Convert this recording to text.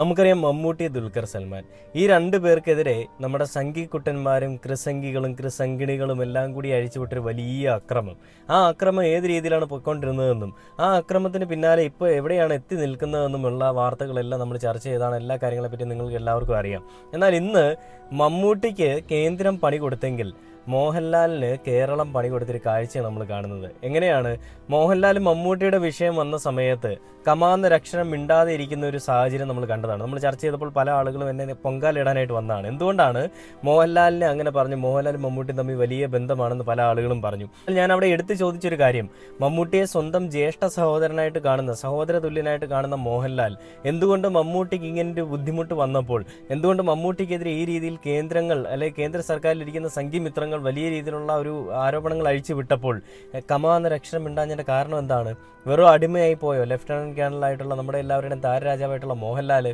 നമുക്കറിയാം മമ്മൂട്ടി, ദുൽഖർ സൽമാൻ ഈ രണ്ടു പേർക്കെതിരെ നമ്മുടെ സംഘിക്കുട്ടന്മാരും കൃസംഗികളും കൃസംഗിണികളും എല്ലാം കൂടി അഴിച്ചുവിട്ടൊരു വലിയ അക്രമം. ആ അക്രമം ഏത് രീതിയിലാണ് പൊയ്ക്കൊണ്ടിരുന്നതെന്നും ആ അക്രമത്തിന് പിന്നാലെ ഇപ്പോൾ എവിടെയാണ് എത്തി നിൽക്കുന്നതെന്നുമുള്ള വാർത്തകളെല്ലാം നമ്മൾ ചർച്ച ചെയ്താണ്. എല്ലാ കാര്യങ്ങളെപ്പറ്റി നിങ്ങൾക്ക് എല്ലാവർക്കും അറിയാം. എന്നാൽ ഇന്ന് മമ്മൂട്ടിക്ക് കേന്ദ്രം പണി കൊടുത്തെങ്കിൽ മോഹൻലാലിന് കേരളം പണി കൊടുത്തൊരു കാഴ്ചയാണ് നമ്മൾ കാണുന്നത്. എങ്ങനെയാണ് മോഹൻലാൽ മമ്മൂട്ടിയുടെ വിഷയം വന്ന സമയത്ത് കമാന്നൊരക്ഷരം മിണ്ടാതെ ഇരിക്കുന്ന ഒരു സാഹചര്യം നമ്മൾ കണ്ടതാണ്. നമ്മൾ ചർച്ച ചെയ്തപ്പോൾ പല ആളുകളും എന്നെ പൊങ്കാലിടാനായിട്ട് വന്നതാണ്. എന്തുകൊണ്ടാണ് മോഹൻലാലിനെ അങ്ങനെ പറഞ്ഞു? മോഹൻലാലും മമ്മൂട്ടിയും തമ്മിൽ വലിയ ബന്ധമാണെന്ന് പല ആളുകളും പറഞ്ഞു. ഞാൻ അവിടെ എടുത്തു ചോദിച്ചൊരു കാര്യം, മമ്മൂട്ടിയെ സ്വന്തം ജ്യേഷ്ഠ സഹോദരനായിട്ട് കാണുന്ന, സഹോദര തുല്യനായിട്ട് കാണുന്ന മോഹൻലാൽ എന്തുകൊണ്ട് മമ്മൂട്ടിക്ക് ഇങ്ങനൊരു ബുദ്ധിമുട്ട് വന്നപ്പോൾ എന്തുകൊണ്ട് മമ്മൂട്ടിക്കെതിരെ ഈ രീതിയിൽ കേന്ദ്രങ്ങൾ അല്ലെങ്കിൽ കേന്ദ്ര സർക്കാരിൽ ഇരിക്കുന്ന സംഘിമിത്രങ്ങൾ വലിയ രീതിയിലുള്ള ഒരു ആരോപണങ്ങൾ അഴിച്ചു വിട്ടപ്പോൾ കമാന്നൊരക്ഷരം മിണ്ടാഞ്ഞതിന്റെ കാരണം എന്താണ്? വെറും അടിമയായി പോയോ? ലെഫ്റ്റനന്റ് കേണലായിട്ടുള്ള നമ്മുടെ എല്ലാവരുടെയും താരരാജാവായിട്ടുള്ള മോഹൻലാൽ